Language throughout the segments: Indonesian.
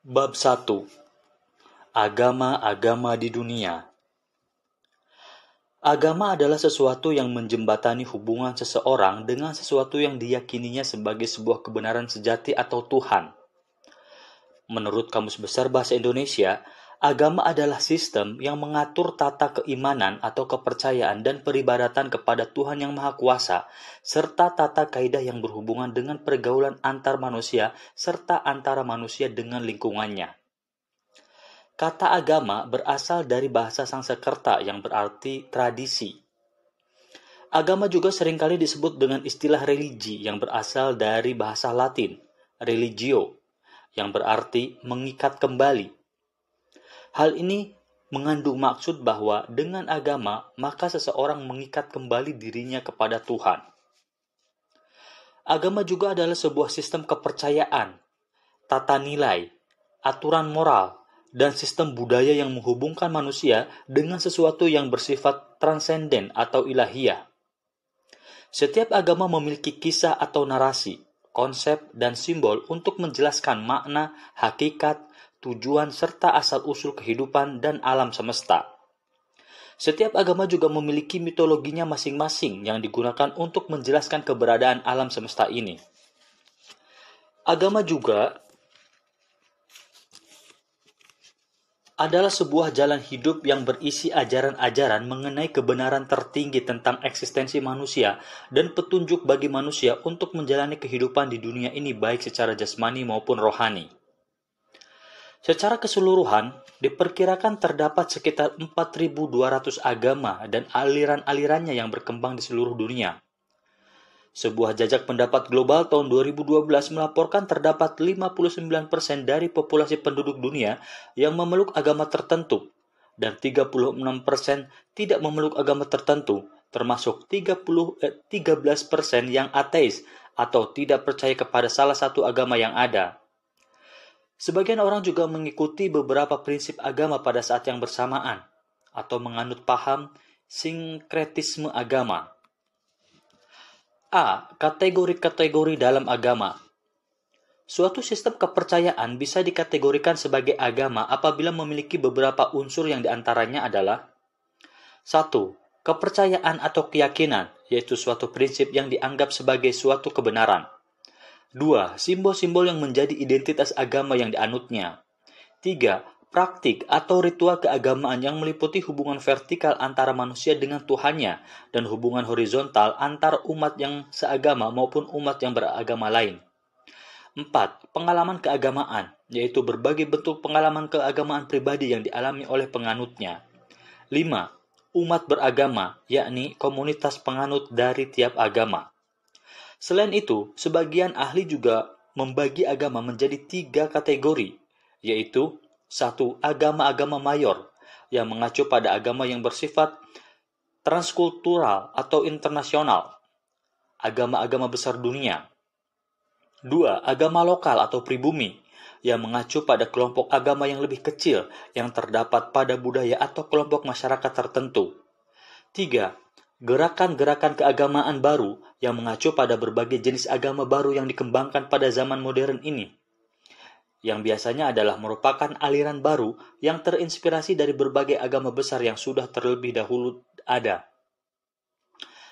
Bab 1. Agama-agama di dunia. Agama adalah sesuatu yang menjembatani hubungan seseorang dengan sesuatu yang diyakininya sebagai sebuah kebenaran sejati atau Tuhan. Menurut Kamus Besar Bahasa Indonesia, agama adalah sistem yang mengatur tata keimanan atau kepercayaan dan peribadatan kepada Tuhan yang Maha Kuasa, serta tata kaidah yang berhubungan dengan pergaulan antar manusia serta antara manusia dengan lingkungannya. Kata agama berasal dari bahasa Sanskerta yang berarti tradisi. Agama juga seringkali disebut dengan istilah religi yang berasal dari bahasa Latin, religio, yang berarti mengikat kembali. Hal ini mengandung maksud bahwa dengan agama, maka seseorang mengikat kembali dirinya kepada Tuhan. Agama juga adalah sebuah sistem kepercayaan, tata nilai, aturan moral, dan sistem budaya yang menghubungkan manusia dengan sesuatu yang bersifat transenden atau ilahiyah. Setiap agama memiliki kisah atau narasi, konsep, dan simbol untuk menjelaskan makna, hakikat, tujuan, serta asal-usul kehidupan dan alam semesta. Setiap agama juga memiliki mitologinya masing-masing yang digunakan untuk menjelaskan keberadaan alam semesta ini. Agama juga adalah sebuah jalan hidup yang berisi ajaran-ajaran mengenai kebenaran tertinggi tentang eksistensi manusia dan petunjuk bagi manusia untuk menjalani kehidupan di dunia ini baik secara jasmani maupun rohani. Secara keseluruhan, diperkirakan terdapat sekitar 4.200 agama dan aliran-alirannya yang berkembang di seluruh dunia. Sebuah jajak pendapat global tahun 2012 melaporkan terdapat 59% dari populasi penduduk dunia yang memeluk agama tertentu, dan 36% tidak memeluk agama tertentu, termasuk 13% yang ateis atau tidak percaya kepada salah satu agama yang ada. Sebagian orang juga mengikuti beberapa prinsip agama pada saat yang bersamaan, atau menganut paham sinkretisme agama. A. Kategori-kategori dalam agama. Suatu sistem kepercayaan bisa dikategorikan sebagai agama apabila memiliki beberapa unsur yang diantaranya adalah 1. Kepercayaan atau keyakinan, yaitu suatu prinsip yang dianggap sebagai suatu kebenaran. 2. Simbol-simbol yang menjadi identitas agama yang dianutnya. 3. Praktik atau ritual keagamaan yang meliputi hubungan vertikal antara manusia dengan Tuhannya dan hubungan horizontal antar umat yang seagama maupun umat yang beragama lain. 4. Pengalaman keagamaan, yaitu berbagai bentuk pengalaman keagamaan pribadi yang dialami oleh penganutnya. 5. Umat beragama, yakni komunitas penganut dari tiap agama. Selain itu, sebagian ahli juga membagi agama menjadi 3 kategori, yaitu 1. Agama-agama mayor, yang mengacu pada agama yang bersifat transkultural atau internasional, agama-agama besar dunia. 2. Agama lokal atau pribumi, yang mengacu pada kelompok agama yang lebih kecil yang terdapat pada budaya atau kelompok masyarakat tertentu. 3. Gerakan-gerakan keagamaan baru yang mengacu pada berbagai jenis agama baru yang dikembangkan pada zaman modern ini, yang biasanya adalah merupakan aliran baru yang terinspirasi dari berbagai agama besar yang sudah terlebih dahulu ada.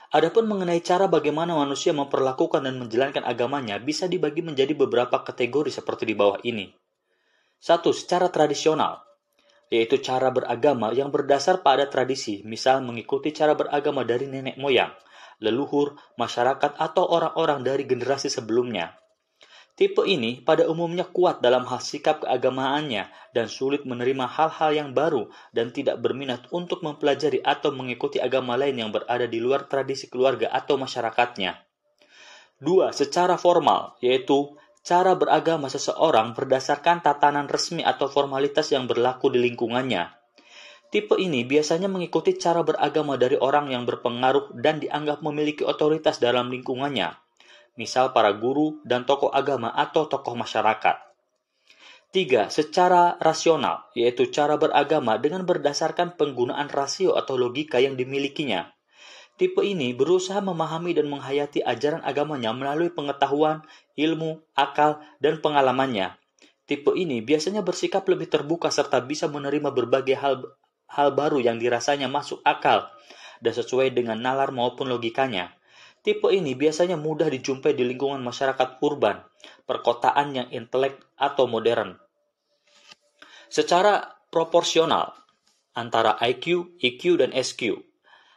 Adapun mengenai cara bagaimana manusia memperlakukan dan menjalankan agamanya bisa dibagi menjadi beberapa kategori seperti di bawah ini. 1. Secara tradisional, yaitu cara beragama yang berdasar pada tradisi, misal mengikuti cara beragama dari nenek moyang, leluhur, masyarakat, atau orang-orang dari generasi sebelumnya. Tipe ini pada umumnya kuat dalam hal sikap keagamaannya dan sulit menerima hal-hal yang baru dan tidak berminat untuk mempelajari atau mengikuti agama lain yang berada di luar tradisi keluarga atau masyarakatnya. 2. Secara formal, yaitu cara beragama seseorang berdasarkan tatanan resmi atau formalitas yang berlaku di lingkungannya. Tipe ini biasanya mengikuti cara beragama dari orang yang berpengaruh dan dianggap memiliki otoritas dalam lingkungannya, misal para guru dan tokoh agama atau tokoh masyarakat. 3. Secara rasional, yaitu cara beragama dengan berdasarkan penggunaan rasio atau logika yang dimilikinya. Tipe ini berusaha memahami dan menghayati ajaran agamanya melalui pengetahuan, ilmu, akal, dan pengalamannya. Tipe ini biasanya bersikap lebih terbuka serta bisa menerima berbagai hal baru yang dirasanya masuk akal dan sesuai dengan nalar maupun logikanya. Tipe ini biasanya mudah dijumpai di lingkungan masyarakat urban, perkotaan yang intelek atau modern. Secara proporsional antara IQ, EQ, dan SQ,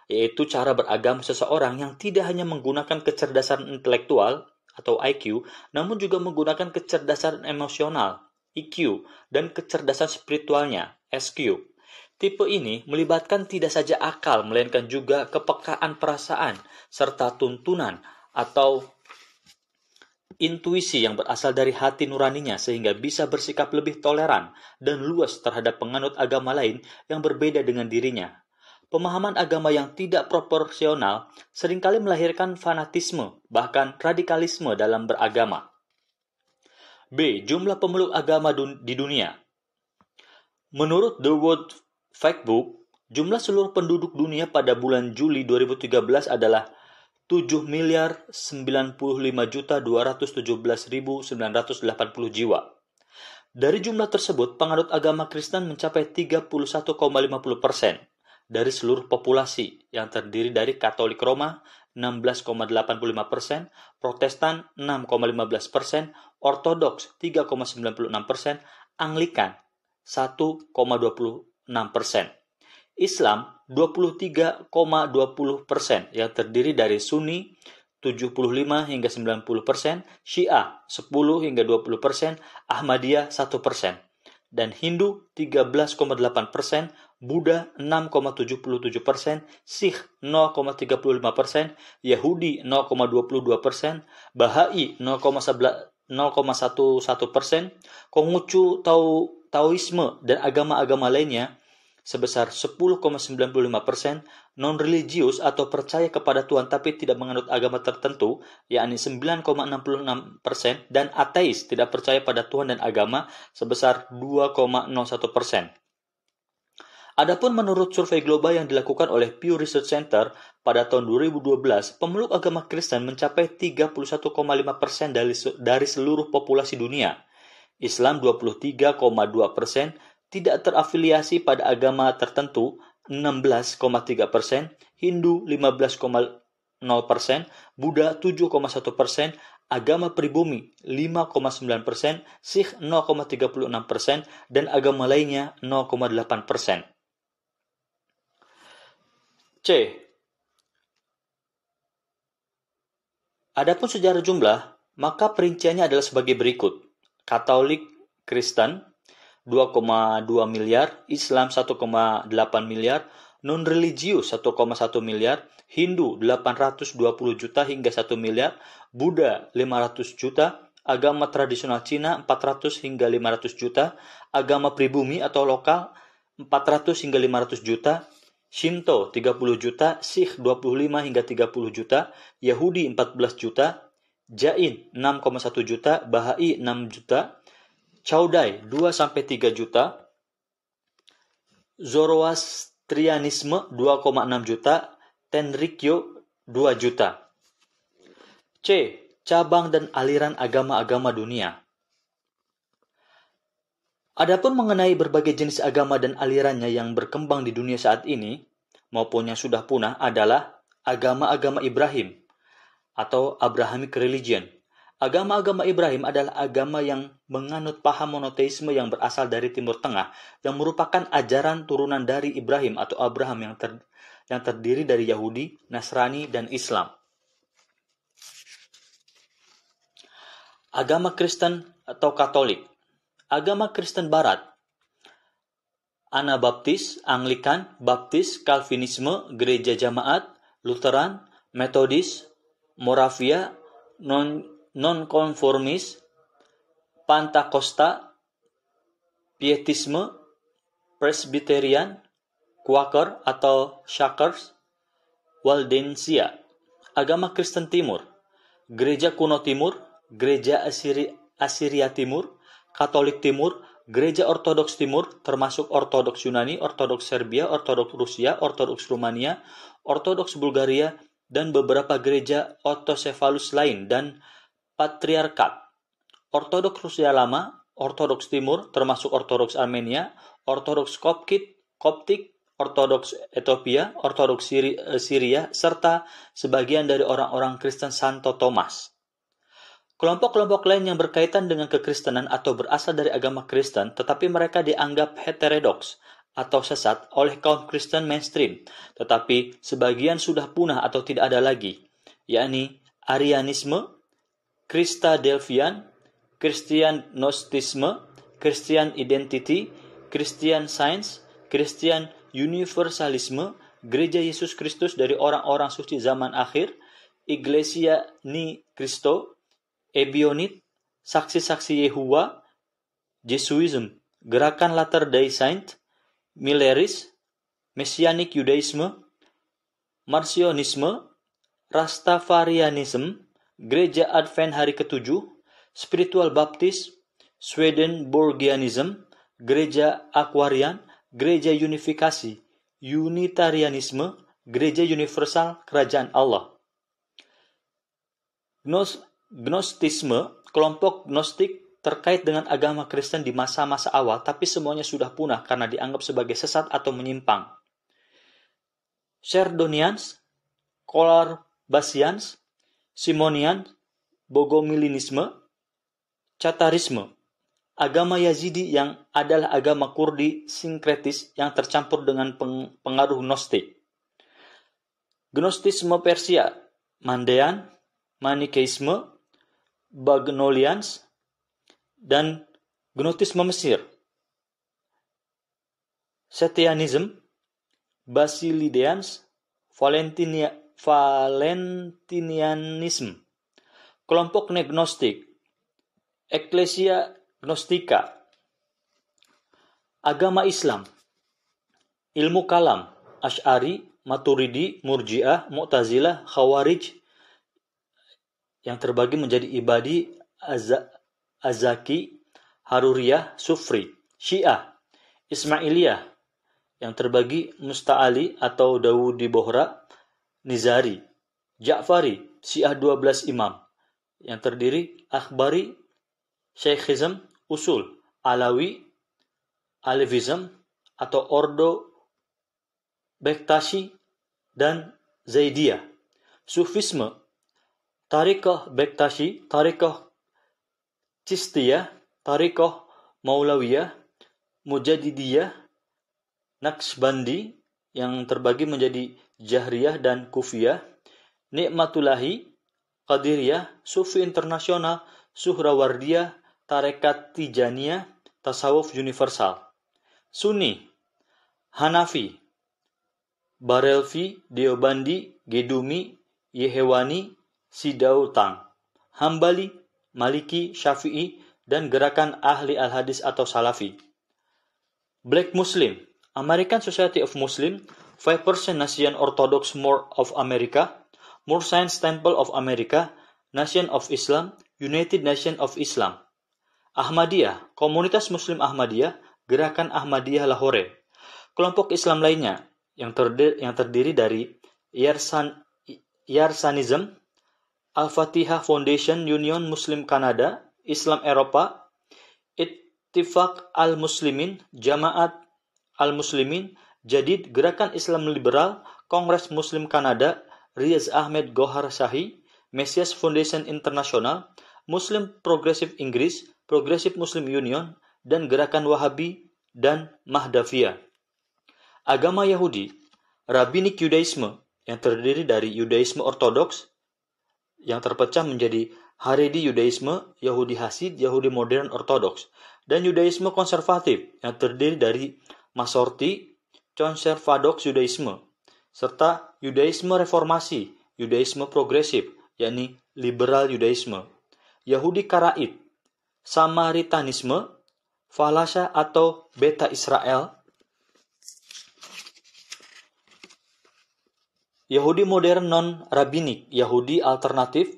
yaitu cara beragama seseorang yang tidak hanya menggunakan kecerdasan intelektual atau IQ, namun juga menggunakan kecerdasan emosional, EQ, dan kecerdasan spiritualnya, SQ. Tipe ini melibatkan tidak saja akal, melainkan juga kepekaan perasaan, serta tuntunan atau intuisi yang berasal dari hati nuraninya sehingga bisa bersikap lebih toleran dan luas terhadap penganut agama lain yang berbeda dengan dirinya. Pemahaman agama yang tidak proporsional seringkali melahirkan fanatisme, bahkan radikalisme dalam beragama. B. Jumlah pemeluk agama di dunia. Menurut The World Factbook, jumlah seluruh penduduk dunia pada bulan Juli 2013 adalah 7.095.217.980 jiwa. Dari jumlah tersebut, penganut agama Kristen mencapai 31,50% dari seluruh populasi yang terdiri dari Katolik Roma 16,85%, Protestan 6,15%, Ortodoks 3,96%, Anglikan 1,26%. Islam 23,20% yang terdiri dari Sunni 75 hingga 90%, Syiah 10 hingga 20%, Ahmadiyah 1%, dan Hindu 13,8%, Buddha 6,77%, Sikh 0,35%, Yahudi 0,22%, Bahai 0,11%, Konghucu Taoisme dan agama-agama lainnya sebesar 10,95%, non-religius atau percaya kepada Tuhan tapi tidak menganut agama tertentu, yakni 9,66%, dan ateis tidak percaya pada Tuhan dan agama sebesar 2,01%. Adapun menurut survei global yang dilakukan oleh Pew Research Center pada tahun 2012, pemeluk agama Kristen mencapai 31,5% dari seluruh populasi dunia. Islam 23,2%, tidak terafiliasi pada agama tertentu 16,3%, Hindu 15,0%, Buddha 7,1%, agama pribumi 5,9%, Sikh 0,36%, dan agama lainnya 0,8%. C. Adapun sejarah jumlah, maka perinciannya adalah sebagai berikut. Katolik Kristen 2,2 miliar, Islam 1,8 miliar, non-religius 1,1 miliar, Hindu 820 juta hingga 1 miliar, Buddha 500 juta, agama tradisional Cina 400 hingga 500 juta, agama pribumi atau lokal 400 hingga 500 juta, Shinto 30 juta, Sikh 25 hingga 30 juta, Yahudi 14 juta, Jain 6,1 juta, Bahai 6 juta, Chaudhry 2-3 juta, Zoroastrianisme 2,6 juta, Tenrikyo 2 juta. C. Cabang dan aliran agama-agama dunia. Adapun mengenai berbagai jenis agama dan alirannya yang berkembang di dunia saat ini, maupun yang sudah punah adalah agama-agama Ibrahim atau Abrahamic Religion. Agama-agama Ibrahim adalah agama yang menganut paham monoteisme yang berasal dari Timur Tengah, yang merupakan ajaran turunan dari Ibrahim atau Abraham yang terdiri dari Yahudi, Nasrani, dan Islam. Agama Kristen atau Katolik. Agama Kristen Barat, Anabaptis, Anglikan, Baptis, Calvinisme, Gereja Jamaat, Lutheran, Metodis, Moravia, Nonkonformis, Pantakosta, Pietisme, Presbyterian, Quaker atau Shakers, Waldensia. Agama Kristen Timur, Gereja Kuno Timur, Gereja Asiria Timur, Katolik Timur, Gereja Ortodoks Timur, termasuk Ortodoks Yunani, Ortodoks Serbia, Ortodoks Rusia, Ortodoks Rumania, Ortodoks Bulgaria, dan beberapa gereja autosefalus lain dan patriarkat. Ortodoks Rusia Lama, Ortodoks Timur, termasuk Ortodoks Armenia, Ortodoks Koptik, Ortodoks Ethiopia, Ortodoks Syria, serta sebagian dari orang-orang Kristen Santo Thomas. Kelompok-kelompok lain yang berkaitan dengan kekristenan atau berasal dari agama Kristen, tetapi mereka dianggap heterodoks atau sesat oleh kaum Kristen mainstream, tetapi sebagian sudah punah atau tidak ada lagi, yakni Arianisme, Christadelphian, Christian Gnosticisme, Christian Identity, Christian Science, Christian Universalisme, Gereja Yesus Kristus dari orang-orang suci zaman akhir, Iglesia Ni Cristo, Ebionit, Saksi-saksi Yehuwa, Jesuism, Gerakan Latter-day Saint, Milleris, Messianic Judaisme, Marcionisme, Rastafarianism, Gereja Advent Hari Ketujuh, Spiritual Baptist, Swedenborgianism, Gereja Aquarian, Gereja Unifikasi, Unitarianisme, Gereja Universal Kerajaan Allah. Gnostisme, kelompok Gnostik terkait dengan agama Kristen di masa-masa awal, tapi semuanya sudah punah karena dianggap sebagai sesat atau menyimpang. Cherdonians, Colarbasians, Simonian, Bogomilinisme, Catarisme, agama Yazidi yang adalah agama Kurdi sinkretis yang tercampur dengan pengaruh Gnostik. Gnostisme Persia, Mandean, Manikeisme, Bagnolians, dan Gnotisme Mesir. Setianism, Basilideans, Valentinianism, kelompok Gnostik, Ecclesia Gnostica, agama Islam, ilmu kalam, Asy'ari, Maturidi, Murji'ah, Mu'tazilah, Khawarij, yang terbagi menjadi Ibadi, Azaki, Haruriyah, Sufri, Syiah, Ismailiyah, yang terbagi Musta'ali atau Dawudi Bohra, Nizari, Ja'fari, Syiah 12 Imam, yang terdiri Akhbari, Syekhism, Usul, Alawi, Alevism atau Ordo Bektashi, dan Zaidiyah. Sufisme, Tariqah Bektashi, Tariqah Chistiyah, Tariqah Maulawiyah, Mujadidiyah, Naqshbandi, yang terbagi menjadi Jahriyah dan Kufiyah, Nikmatullahi, Qadiriyah, Sufi Internasional, Suhrawardiyah, Tarekat Tijaniyah, Tasawuf Universal. Sunni, Hanafi, Barelvi, Deobandi, Gedumi, Yehewani, Sidautang, Hambali, Maliki, Syafi'i, dan gerakan ahli al-hadis atau Salafi. Black Muslim, American Society of Muslim, 5% Nation Orthodox More of America, More Science Temple of America, Nation of Islam, United Nation of Islam. Ahmadiyah, Komunitas Muslim Ahmadiyah, Gerakan Ahmadiyah Lahore. Kelompok Islam lainnya yang terdiri dari Yarsanism, Al-Fatihah Foundation, Union Muslim Kanada, Islam Eropa, Ittifaq Al-Muslimin, Jamaat Al-Muslimin, Jadid, Gerakan Islam Liberal, Kongres Muslim Kanada, Riaz Ahmed Gohar Shahi, Messias Foundation International, Muslim Progressive Inggris, Progressive Muslim Union, dan Gerakan Wahabi dan Mahdaviyah. Agama Yahudi, Rabbinic Judaisme, yang terdiri dari Yudaisme Ortodoks, yang terpecah menjadi Haredi Yudaisme, Yahudi Hasid, Yahudi Modern Ortodoks, dan Yudaisme Konservatif, yang terdiri dari Masorti, Conservadox Yudaisme, serta Yudaisme Reformasi, Yudaisme Progresif, yakni Liberal Yudaisme, Yahudi Karaid, Samaritanisme, Falasha atau Beta Israel, Yahudi modern non-rabbinik, Yahudi alternatif,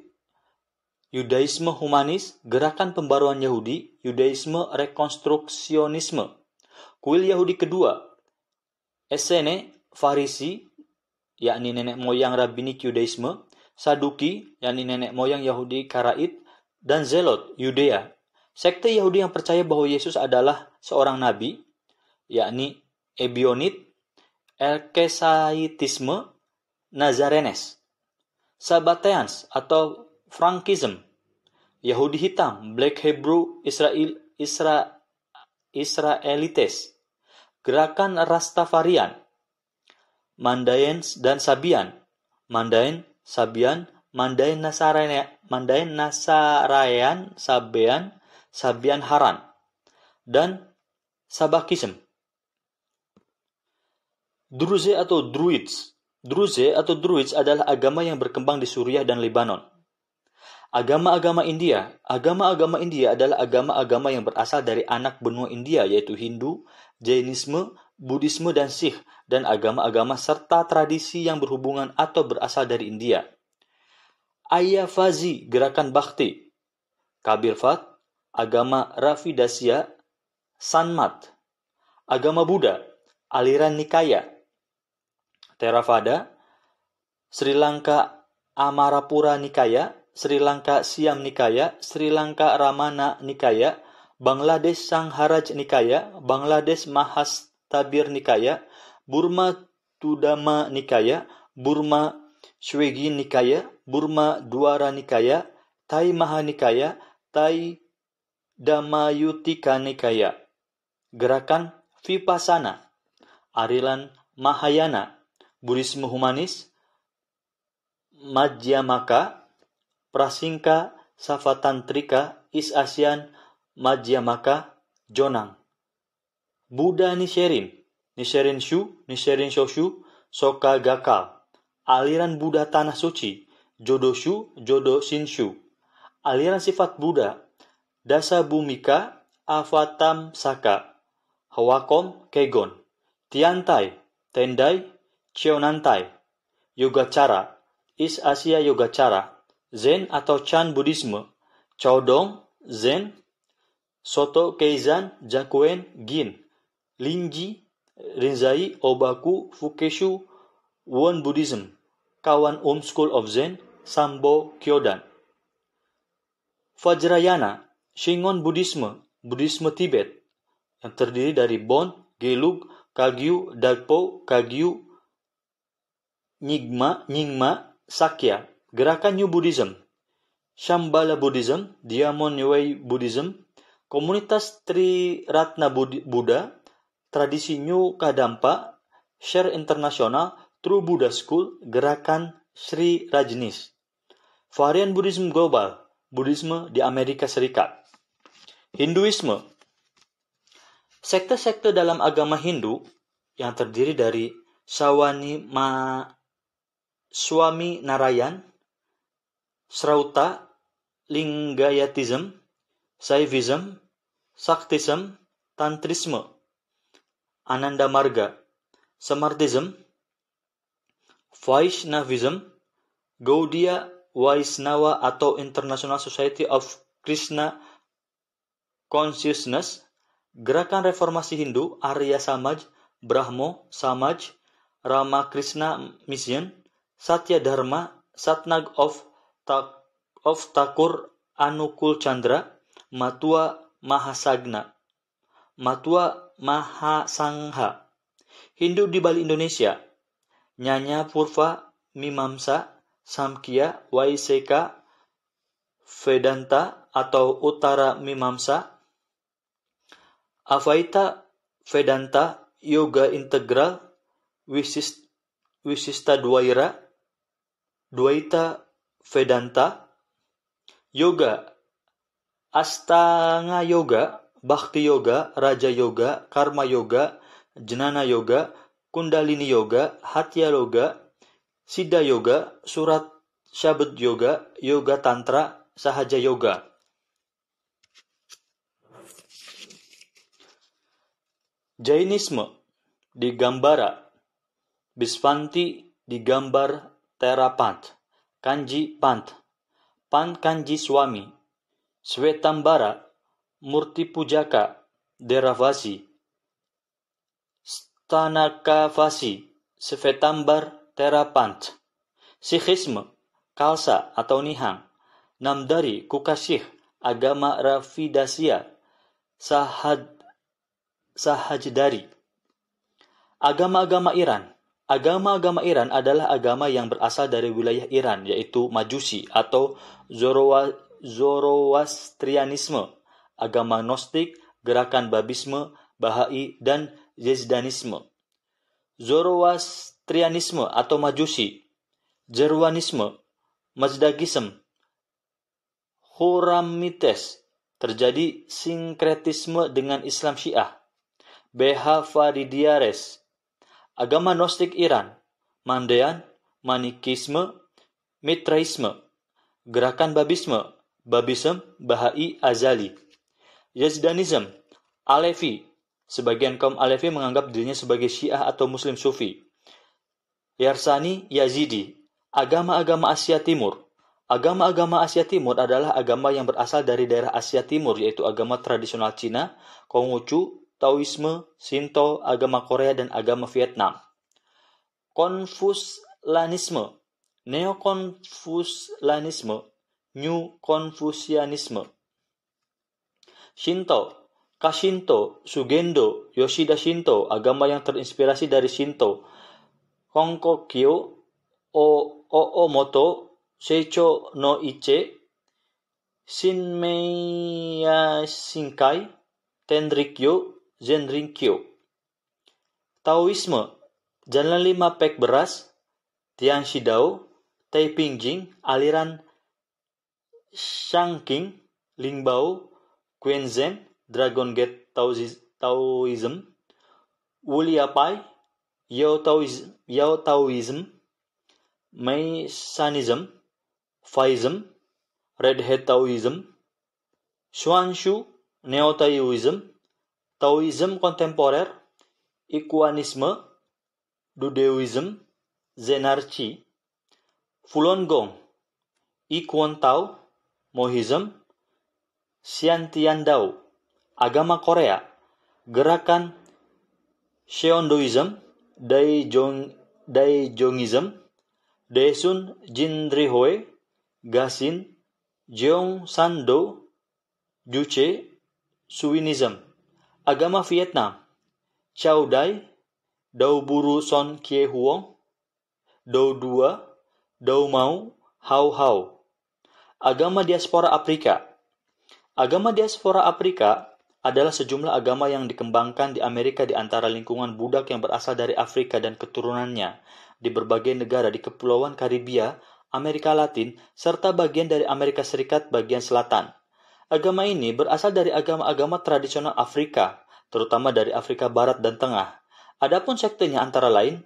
Yudaisme humanis, Gerakan Pembaruan Yahudi, Yudaisme rekonstruksionisme, Kuil Yahudi kedua, Essene Farisi, yakni nenek moyang rabbinik Yudaisme, Saduki, yakni nenek moyang Yahudi Karaid, dan Zelot, Yudea. Sekte Yahudi yang percaya bahwa Yesus adalah seorang nabi, yakni Ebionit, Elkesaitisme, Nazarenes. Sabbateans atau Frankism, Yahudi hitam, Black Hebrew Israelites, Gerakan Rastafarian, Mandaean dan Sabian, Mandaean, Sabian, Mandaean Nasarayan, Sabian Haran, dan Sabakism. Druze atau Druids. Druze atau Druids adalah agama yang berkembang di Suriah dan Lebanon. Agama-agama India adalah agama-agama yang berasal dari anak benua India, yaitu Hindu, Jainisme, Buddhisme, dan Sikh, dan agama-agama serta tradisi yang berhubungan atau berasal dari India. Ayyavazi, gerakan Bhakti. Kabir Phat, agama Ravidasya, Sanmat. Agama Buddha, aliran Nikaya. Theravada, Sri Lanka Amarapura Nikaya, Sri Lanka Siam Nikaya, Sri Lanka Ramana Nikaya, Bangladesh Sangharaj Nikaya, Bangladesh Mahastabir Nikaya, Burma Tudama Nikaya, Burma Shwegi Nikaya, Burma Dwara Nikaya, Tai Mahanikaya, Tai Damayutika Nikaya. Gerakan Vipassana, aliran Mahayana, Buddhisme humanis, Madhyamaka, Prasingka, Savatantrika, East Asian, Madhyamaka, Jonang. Buddha Nichiren Shoshu, Soka Gakkai, aliran Buddha Tanah Suci, Jodo Shinshu, aliran sifat Buddha, Dasa Bhumika, Avatamsaka, Hawakom Kegon, Tiantai, Tendai, Cheonantai, Yogacara, East Asia Yogacara, Zen atau Chan Buddhisme, Chaodong, Zen, Soto Keizan, Jakuen, Gin, Linji, Rinzai, Obaku, Fukeshu, Won Buddhism, Kawan School of Zen, Sambo Kyodan. Vajrayana, Shingon Buddhisme, Buddhisme Tibet, yang terdiri dari Bon, Gelug, Kagyu, Dalpo, Kagyu, Nyingma, Sakya. Gerakan New Buddhism, Shambhala Buddhism, Diamond Way Buddhism, Komunitas Triratna Buddha, Tradisi New Kadampa, Share International, True Buddha School, Gerakan Sri Rajneesh. Varian Buddhism Global, Buddhisme di Amerika Serikat. Hinduisme. Sekte-sekte dalam agama Hindu yang terdiri dari Swami Narayan, Srauta, Lingayatism, Saivism, Shaktism, Tantrisme, Ananda Marga, Samartism, Vaishnavism, Gaudiya Vaishnava atau International Society of Krishna Consciousness, Gerakan Reformasi Hindu, Arya Samaj, Brahmo Samaj, Ramakrishna Mission, Satya Dharma, Satnag of Thakur Anukul Chandra, Matua Mahasangha. Hindu di Bali Indonesia, Nyanya Purva Mimamsa, Samkhya, Vaiseka, Vedanta atau Uttara Mimamsa, Advaita Vedanta, Yoga Integral, Visista Dwaita Vedanta, Yoga, Astanga Yoga, Bhakti Yoga, Raja Yoga, Karma Yoga, Jnana Yoga, Kundalini Yoga, Hatha Yoga, Siddha Yoga, Surat Shabad Yoga, Yoga Tantra, Sahaja Yoga. Jainisme digambara, Bisvanti digambar Terapanth, Kanji Panth, Pan Kanji Swami, Svetambara, Murti Pujaka, Deravasi, Stanakavasi, Svetambar Terapanth. Sikhisme, Khalsa atau Nihang, Namdhari Kukashikh, agama Rafidasiyah, Sahajdari. Agama-agama Iran. Agama-agama Iran adalah agama yang berasal dari wilayah Iran, yaitu Majusi atau Zoroastrianisme, agama Gnostik, gerakan Babisme, Bahai, dan Yezdanisme. Zoroastrianisme atau Majusi, Jerwanisme, Mazdagism, Huramites, terjadi sinkretisme dengan Islam Syiah. BH Faridiares, agama Gnostik Iran, Mandean, Manikisme, Mitraisme, gerakan Babisme, Babism, Bahai, Azali. Yazdanism, Alevi, sebagian kaum Alevi menganggap dirinya sebagai Syiah atau Muslim Sufi. Yarsani, Yazidi, agama-agama Asia Timur. Agama-agama Asia Timur adalah agama yang berasal dari daerah Asia Timur, yaitu agama tradisional Cina, Konghucu, Taoisme, Shinto, agama Korea, dan agama Vietnam. Konfusianisme, Neo-Konfusianisme, New Konfusianisme. Shinto, Kashinto, Sugendo, Yoshida Shinto, agama yang terinspirasi dari Shinto. Honkokyo, Oomoto, Seicho no Iche, Shinmeiya Shinkai, Tenrikyo, Zenrinkyo. Taoisme, Jalan 5 Pek Beras, Tianxidao, Taipingjing, aliran Shangqing, Lingbao, Quanzhen, Dragon Gate Taoism, Wuliapai, Yao Taoism, Meisanism, Faism, Red Hat Taoism, Xuanshu, Neo-Taoism, Taoism kontemporer, Ikuanisme, Dudeoism, Zenarchi, Falun Gong, Ikuan Tao, Mohism, Xiantiandao, agama Korea, gerakan Cheondoism, Daejeongism, Daesun Jinrihoe, Gasin, Jeongsando, Juche, Suinism. Agama Vietnam, Chao Dai, Dao Buru Son Kie Huong, Dao Dua, Dao Mau, Hao Hao. Agama diaspora Afrika. Agama diaspora Afrika adalah sejumlah agama yang dikembangkan di Amerika di antara lingkungan budak yang berasal dari Afrika dan keturunannya di berbagai negara di Kepulauan Karibia, Amerika Latin, serta bagian dari Amerika Serikat bagian selatan. Agama ini berasal dari agama-agama tradisional Afrika, terutama dari Afrika Barat dan Tengah. Adapun sektenya antara lain,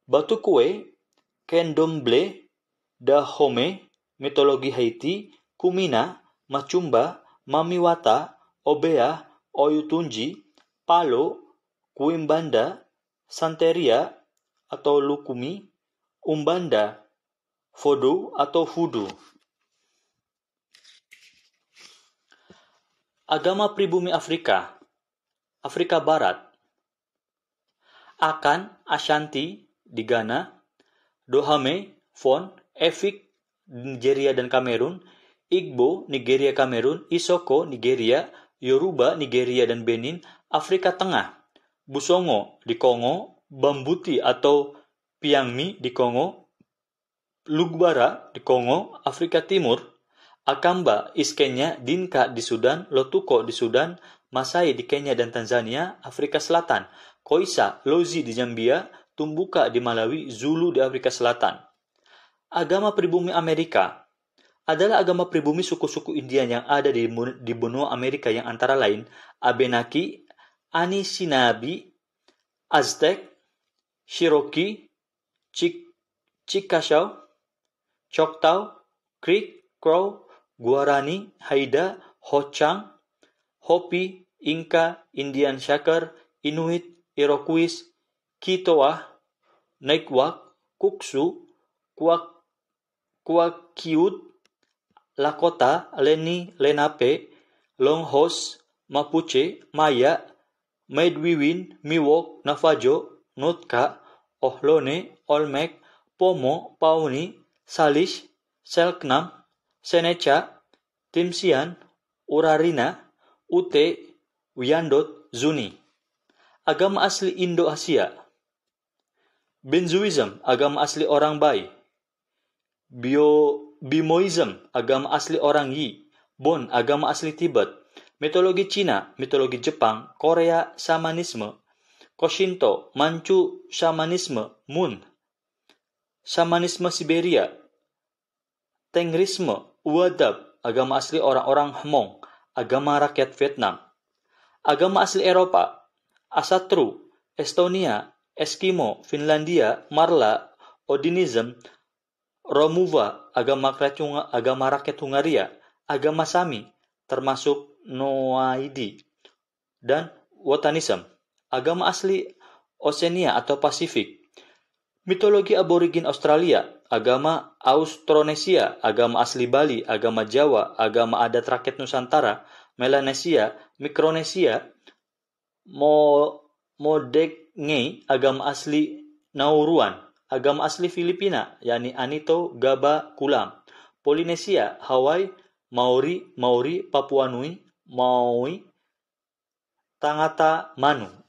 Batu Kue, Candomblé, Dahomey, mitologi Haiti, Kumina, Macumba, Mamiwata, Obea, Oyutunji, Palo, Kuimbanda, Santeria atau Lukumi, Umbanda, Voodoo atau Voodoo. Agama pribumi Afrika, Afrika Barat, Akan, Ashanti di Ghana, Dohame, Fon, Efik, Nigeria dan Kamerun, Igbo, Nigeria, Kamerun, Isoko, Nigeria, Yoruba, Nigeria dan Benin, Afrika Tengah, Busongo di Kongo, Bambuti atau Piangmi di Kongo, Lugbara di Kongo, Afrika Timur, Akamba, Kenya, Dinka di Sudan, Lotuko di Sudan, Masai di Kenya dan Tanzania, Afrika Selatan, Khoisa, Lozi di Zambia, Tumbuka di Malawi, Zulu di Afrika Selatan. Agama pribumi Amerika adalah agama pribumi suku-suku Indian yang ada di benua Amerika yang antara lain Abenaki, Anishinaabe, Aztec, Cherokee, Chickasaw, Choctaw, Creek, Crow, Guarani, Haida, Ho-Chang, Hopi, Inca, Indian Shaker, Inuit, Iroquois, Kitoah, Naikwa, Kuksu, Kwakiut, Lakota, Leni, Lenape, Longhorn, Mapuche, Maya, Maidwiwin, Miwok, Navajo, Nootka, Ohlone, Olmec, Pomo, Pawnee, Salish, Selknam, Seneca, Timsian, Urarina, Ute, Wyandot, Zuni. Agama asli Indo-Asia. Benzuism, agama asli orang Bai. Bimoism, agama asli orang Yi. Bon, agama asli Tibet. Mitologi Cina, mitologi Jepang, Korea, Shamanisme. Koshinto, Manchu, Shamanisme, Mun. Shamanisme Siberia. Tengrisme, Uadab, agama asli orang-orang Hmong, agama rakyat Vietnam. Agama asli Eropa, Asatru, Estonia, Eskimo, Finlandia, Marla, Odinism, Romuva, agama rakyat Hungaria, agama Sami, termasuk Noaidi, dan Wotanism, agama asli Oceania atau Pasifik. Mitologi aborigin Australia, agama Austronesia, agama asli Bali, agama Jawa, agama adat rakyat Nusantara, Melanesia, Mikronesia, Modengei, agama asli Nauruan, agama asli Filipina, yakni Anito, Gaba, Kulam, Polinesia, Hawaii, Maori, Papua Nui, Maui, Tangata, Manu.